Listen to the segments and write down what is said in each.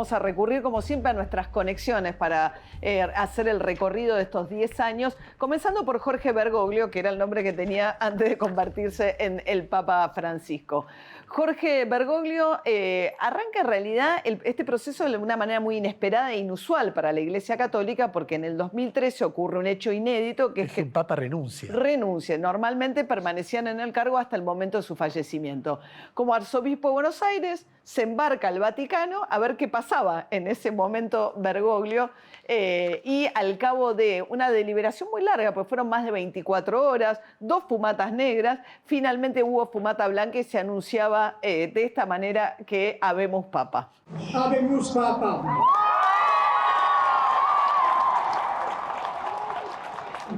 Vamos a recurrir, como siempre, a nuestras conexiones para hacer el recorrido de estos 10 años, comenzando por Jorge Bergoglio, que era el nombre que tenía antes de convertirse en el Papa Francisco. Jorge Bergoglio arranca en realidad este proceso de una manera muy inesperada e inusual para la Iglesia Católica, porque en el 2013 ocurre un hecho inédito, que es que el Papa renuncia. Renuncia. Normalmente permanecían en el cargo hasta el momento de su fallecimiento. Como arzobispo de Buenos Aires, se embarca al Vaticano a ver qué pasaba en ese momento Bergoglio, y al cabo de una deliberación muy larga, pues fueron más de 24 horas, 2 fumatas negras, finalmente hubo fumata blanca y se anunciaba de esta manera que habemos Papa. Habemus Papa.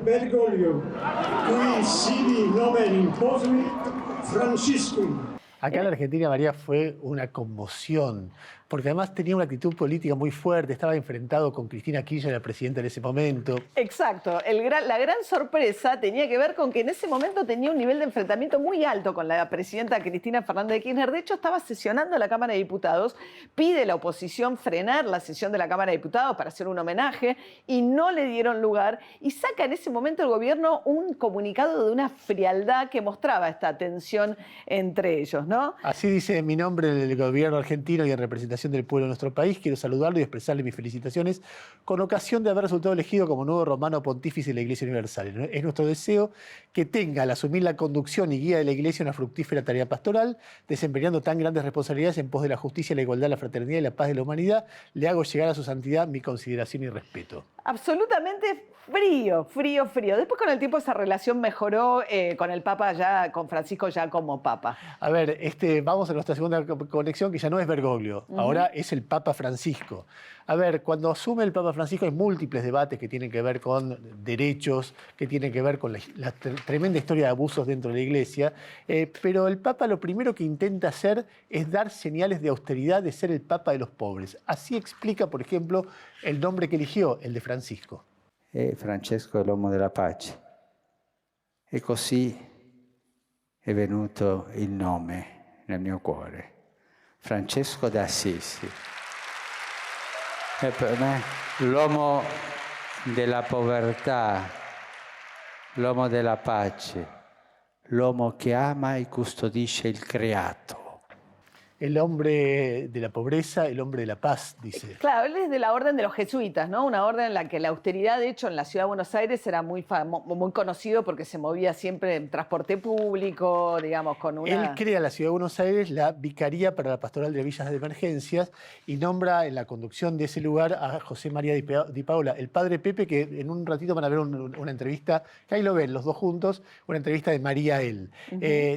Bergoglio, qui sibi nomen imposuit Franciscum. Acá en la Argentina, María, fue una conmoción, porque además tenía una actitud política muy fuerte, estaba enfrentado con Cristina Kirchner, la presidenta en ese momento. Exacto. La gran sorpresa tenía que ver con que en ese momento tenía un nivel de enfrentamiento muy alto con la presidenta Cristina Fernández de Kirchner. De hecho, estaba sesionando la Cámara de Diputados, pide a la oposición frenar la sesión de la Cámara de Diputados para hacer un homenaje y no le dieron lugar, y saca en ese momento el gobierno un comunicado de una frialdad que mostraba esta tensión entre ellos, ¿no? Así dice: en mi nombre, del gobierno argentino y en representación del pueblo de nuestro país, quiero saludarlo y expresarle mis felicitaciones con ocasión de haber resultado elegido como nuevo romano pontífice de la Iglesia Universal. Es nuestro deseo que tenga, al asumir la conducción y guía de la Iglesia, una fructífera tarea pastoral, desempeñando tan grandes responsabilidades en pos de la justicia, la igualdad, la fraternidad y la paz de la humanidad. Le hago llegar a su santidad mi consideración y respeto. Absolutamente frío, frío, frío. Después con el tiempo esa relación mejoró con el Papa ya, con Francisco ya como Papa. A ver, vamos a nuestra segunda conexión, que ya no es Bergoglio, ahora es el Papa Francisco. A ver, cuando asume el Papa Francisco hay múltiples debates que tienen que ver con derechos, que tienen que ver con la tremenda historia de abusos dentro de la Iglesia, pero el Papa lo primero que intenta hacer es dar señales de austeridad, de ser el Papa de los pobres. Así explica, por ejemplo, el nombre que eligió, el de Francisco. Francesco è l'uomo della pace. E così è venuto il nome nel mio cuore, Francesco d'Assisi. E per me l'uomo della povertà, l'uomo della pace, l'uomo che ama e custodisce il creato. El hombre de la pobreza, el hombre de la paz, dice. Claro, él es de la orden de los jesuitas, ¿no? Una orden en la que la austeridad, de hecho, en la ciudad de Buenos Aires era muy conocido porque se movía siempre en transporte público, digamos, con una... Él crea en la ciudad de Buenos Aires la Vicaría para la Pastoral de Villas de Emergencias y nombra en la conducción de ese lugar a José María Di Paola, el padre Pepe, que en un ratito van a ver una entrevista, que ahí lo ven los dos juntos, una entrevista de María a él.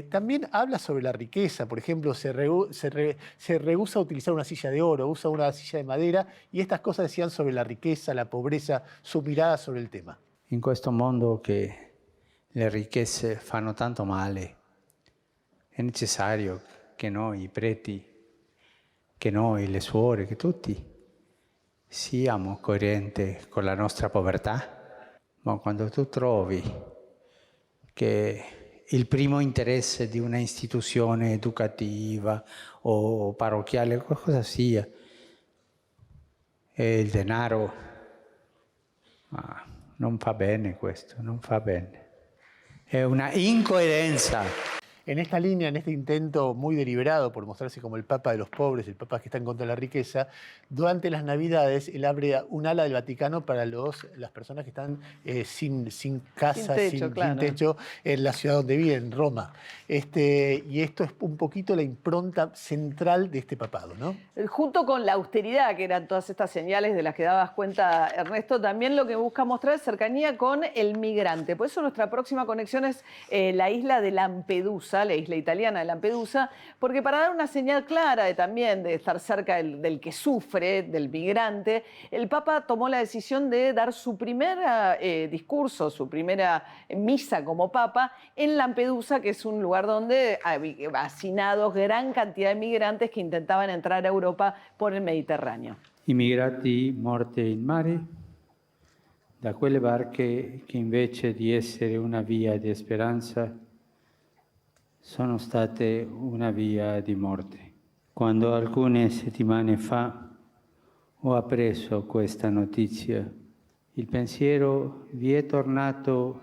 También habla sobre la riqueza, por ejemplo, se rehúsa a utilizar una silla de oro, usa una silla de madera, y estas cosas decían sobre la riqueza, la pobreza, su mirada sobre el tema. In questo mondo che le ricchezze fanno tanto male, è necessario che noi preti, che noi le suore, che tutti siamo coerenti con la nostra povertà. Ma quando tu trovi che il primo interesse di una istituzione educativa o parrocchiale, qualcosa sia, e il denaro, non fa bene questo, non fa bene. È una incoerenza. En esta línea, en este intento muy deliberado por mostrarse como el Papa de los pobres, el Papa que está en contra de la riqueza, durante las Navidades él abre un ala del Vaticano para las personas que están sin casa, sin techo en la ciudad donde viven, en Roma. Y esto es un poquito la impronta central de este papado, ¿no? Junto con la austeridad, que eran todas estas señales de las que dabas cuenta, Ernesto, también lo que busca mostrar es cercanía con el migrante. Por eso nuestra próxima conexión es la isla de Lampedusa, la isla italiana de Lampedusa, porque para dar una señal clara también de estar cerca del que sufre, del migrante, el Papa tomó la decisión de dar su primer discurso, su primera misa como Papa en Lampedusa, que es un lugar donde había hacinados gran cantidad de migrantes que intentaban entrar a Europa por el Mediterraneo. Immigrati morti in mare, da quelle barche che invece di essere una via di speranza sono state una via di morte. Quando alcune settimane fa ho appreso questa notizia, il pensiero vi è tornato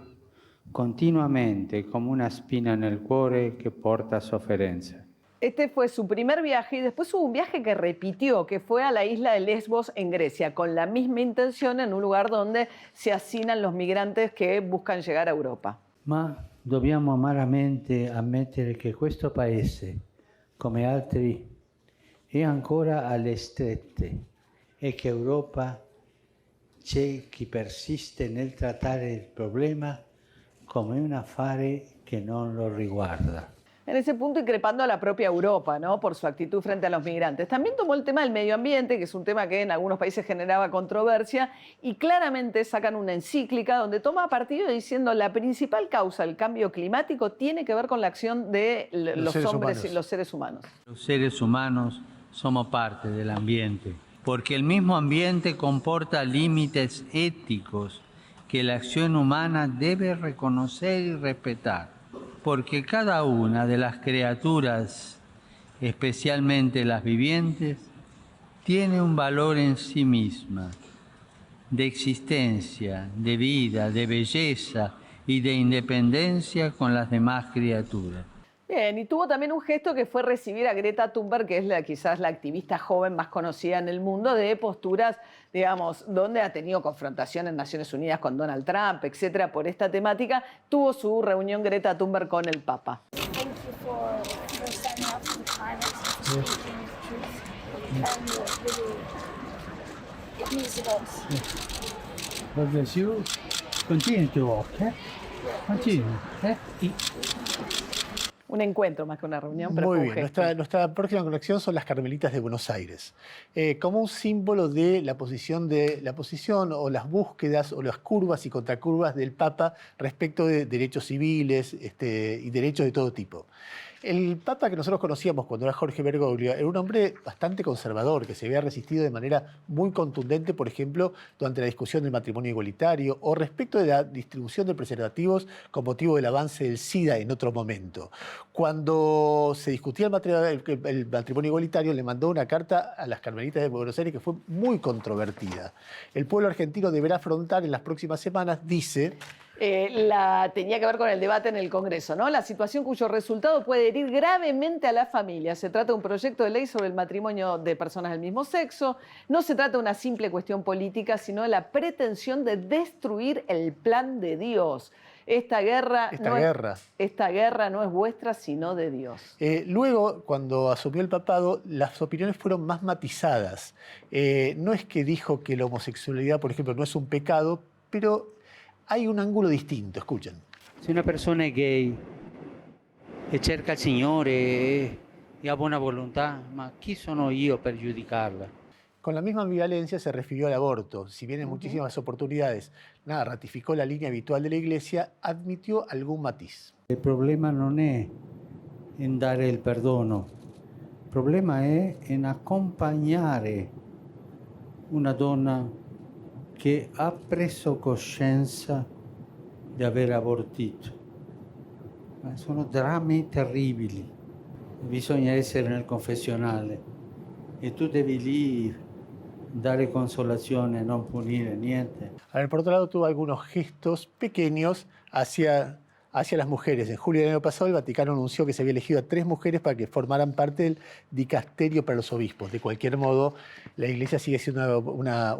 continuamente come una spina nel cuore che porta sofferenza. Este fue su primer viaje y después hubo un viaje que repitió, que fue a la isla de Lesbos en Grecia, con la misma intención en un lugar donde se hacinan los migrantes que buscan llegar a Europa. Ma dobbiamo amaramente ammettere che questo paese, come altri, è ancora alle strette e che Europa c'è chi persiste nel trattare il problema come un affare che non lo riguarda. En ese punto increpando a la propia Europa, ¿no?, por su actitud frente a los migrantes. También tomó el tema del medio ambiente, que es un tema que en algunos países generaba controversia, y claramente sacan una encíclica donde toma partido diciendo la principal causa del cambio climático tiene que ver con la acción de los hombres y los seres humanos. Los seres humanos somos parte del ambiente, porque el mismo ambiente comporta límites éticos que la acción humana debe reconocer y respetar. Porque cada una de las criaturas, especialmente las vivientes, tiene un valor en sí misma, de existencia, de vida, de belleza y de independencia con las demás criaturas. Bien, y tuvo también un gesto que fue recibir a Greta Thunberg, que es quizás la activista joven más conocida en el mundo, de posturas, digamos, donde ha tenido confrontación en Naciones Unidas con Donald Trump, etcétera, por esta temática. Tuvo su reunión Greta Thunberg con el Papa. Thank you for standing up for the climate and for speaking the truth. And really, it means a lot. God bless you. Continue to walk, eh? Continue, eh? Un encuentro más que una reunión, pero Muy fue un bien, gesto. nuestra próxima conexión son las Carmelitas de Buenos Aires, como un símbolo de la posición o las búsquedas o las curvas y contracurvas del Papa respecto de derechos civiles y derechos de todo tipo. El Papa que nosotros conocíamos cuando era Jorge Bergoglio era un hombre bastante conservador, que se había resistido de manera muy contundente, por ejemplo, durante la discusión del matrimonio igualitario o respecto de la distribución de preservativos con motivo del avance del SIDA en otro momento. Cuando se discutía el matrimonio igualitario, le mandó una carta a las Carmelitas de Buenos Aires que fue muy controvertida. El pueblo argentino deberá afrontar en las próximas semanas, dice... tenía que ver con el debate en el Congreso, ¿no? La situación cuyo resultado puede herir gravemente a la familia. Se trata de un proyecto de ley sobre el matrimonio de personas del mismo sexo. No se trata de una simple cuestión política, sino de la pretensión de destruir el plan de Dios. Esta guerra no es vuestra, sino de Dios. Luego, cuando asumió el papado, las opiniones fueron más matizadas. No es que dijo que la homosexualidad, por ejemplo, no es un pecado, pero hay un ángulo distinto, escuchen. Se una persona è gay e cerca il Signore e ha buona volontà, ma chi sono io per giudicarla? Con la misma ambivalencia se refirió al aborto. Si bien en muchísimas oportunidades ratificó la línea habitual de la Iglesia, admitió algún matiz. Il problema non è in dare il perdono, il problema è in accompagnare una donna che ha preso coscienza di aver abortito. Ma sono drammi terribili. Bisogna essere nel confessionale e tu devi lì dare consolazione, non punire niente. A ver, por otro lado, tuvo algunos gestos pequeños hacia las mujeres. En julio del año pasado, el Vaticano anunció que se había elegido a 3 mujeres para que formaran parte del dicasterio para los obispos. De cualquier modo, la Iglesia sigue siendo una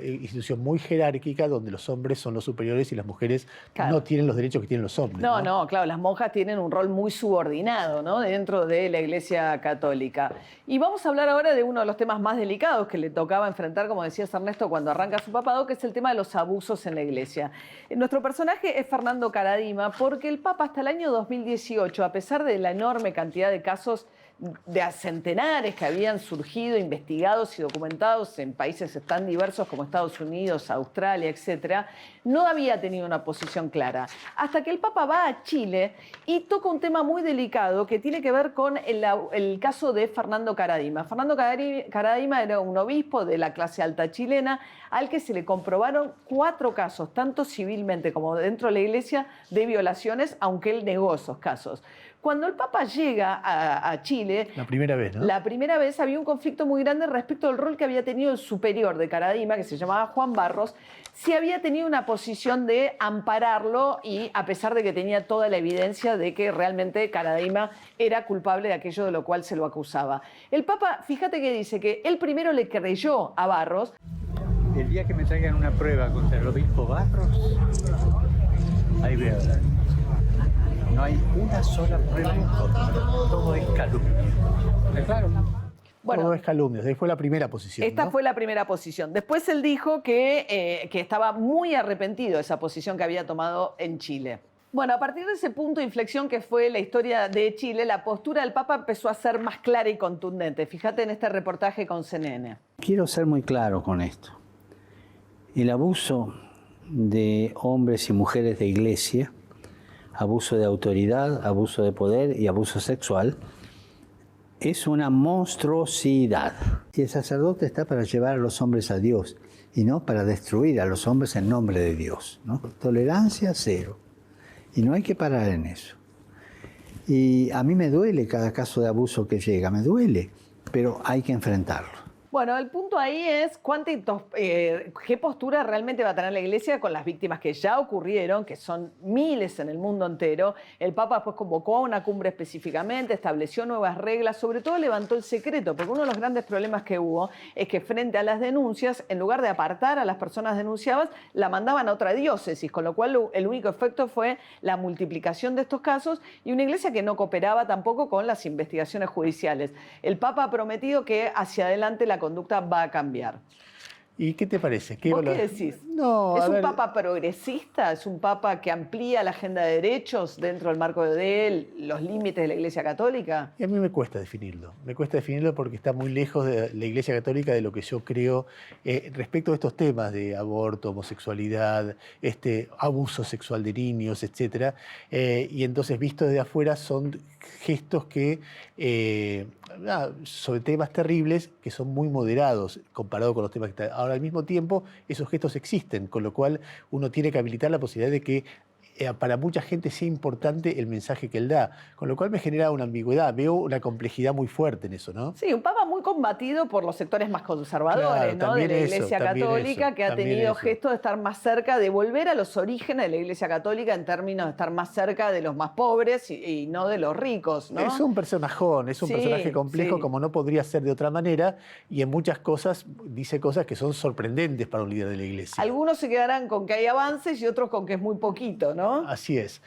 institución muy jerárquica, donde los hombres son los superiores y las mujeres no tienen los derechos que tienen los hombres. No, claro, las monjas tienen un rol muy subordinado, ¿no?, dentro de la Iglesia Católica. Y vamos a hablar ahora de uno de los temas más delicados que le tocaba enfrentar, como decías Ernesto, cuando arranca su papado, que es el tema de los abusos en la Iglesia. Nuestro personaje es Fernando Karadima, porque el Papa hasta el año 2018, a pesar de la enorme cantidad de casos de centenares que habían surgido, investigados y documentados en países tan diversos como Estados Unidos, Australia, etcétera, no había tenido una posición clara. Hasta que el Papa va a Chile y toca un tema muy delicado que tiene que ver con el caso de Fernando Karadima. Fernando Karadima era un obispo de la clase alta chilena al que se le comprobaron 4 casos, tanto civilmente como dentro de la Iglesia, de violaciones, aunque él negó esos casos. Cuando el Papa llega a Chile, La primera vez, ¿no? la primera vez había un conflicto muy grande respecto al rol que había tenido el superior de Caradima, que se llamaba Juan Barros, si había tenido una posición de ampararlo y a pesar de que tenía toda la evidencia de que realmente Caradima era culpable de aquello de lo cual se lo acusaba. El Papa, fíjate que dice que él primero le creyó a Barros. El día que me traigan una prueba contra el obispo Barros, ahí voy a hablar. No hay una sola prueba en contra. Todo es calumnia. ¿Está claro? Bueno, Todo es calumnias. Ahí fue la primera posición. esta ¿no? fue la primera posición. Después él dijo que estaba muy arrepentido de esa posición que había tomado en Chile. Bueno, a partir de ese punto de inflexión que fue la historia de Chile, la postura del Papa empezó a ser más clara y contundente. Fíjate en este reportaje con CNN. Quiero ser muy claro con esto. El abuso de hombres y mujeres de iglesia, abuso de autoridad, abuso de poder y abuso sexual, es una monstruosidad. Y el sacerdote está para llevar a los hombres a Dios y no para destruir a los hombres en nombre de Dios, ¿no? Tolerancia cero. Y no hay que parar en eso. Y a mí me duele cada caso de abuso que llega, me duele, pero hay que enfrentarlo. Bueno, el punto ahí es qué postura realmente va a tener la Iglesia con las víctimas que ya ocurrieron, que son miles en el mundo entero. El Papa después convocó a una cumbre específicamente, estableció nuevas reglas, sobre todo levantó el secreto, porque uno de los grandes problemas que hubo es que frente a las denuncias, en lugar de apartar a las personas denunciadas, la mandaban a otra diócesis, con lo cual el único efecto fue la multiplicación de estos casos y una Iglesia que no cooperaba tampoco con las investigaciones judiciales. El Papa ha prometido que hacia adelante la conducta va a cambiar. ¿Y qué te parece? ¿Vos qué decís? No, ¿Es a un ver, papa progresista? ¿Es un papa que amplía la agenda de derechos dentro del marco de él, los límites de la Iglesia Católica? y a mí me cuesta definirlo. Me cuesta definirlo porque está muy lejos de la Iglesia Católica de lo que yo creo respecto a estos temas de aborto, homosexualidad, abuso sexual de niños, etc. Y entonces, visto desde afuera, son gestos que, sobre temas terribles, que son muy moderados comparado con los temas que están. Ahora, al mismo tiempo, esos gestos existen, con lo cual uno tiene que habilitar la posibilidad de que para mucha gente sea importante el mensaje que él da, con lo cual me genera una ambigüedad, veo una complejidad muy fuerte en eso, ¿no? Sí, un papa muy combatido por los sectores más conservadores, Claro, ¿no? De también la eso, Iglesia también Católica, eso, que ha también tenido eso. gestos de estar más cerca, de volver a los orígenes de la Iglesia Católica en términos de estar más cerca de los más pobres y no de los ricos, ¿no? Es un personajón, es un Sí, personaje complejo, sí. como no podría ser de otra manera, y en muchas cosas dice cosas que son sorprendentes para un líder de la Iglesia. Algunos se quedarán con que hay avances y otros con que es muy poquito, ¿no? Así es.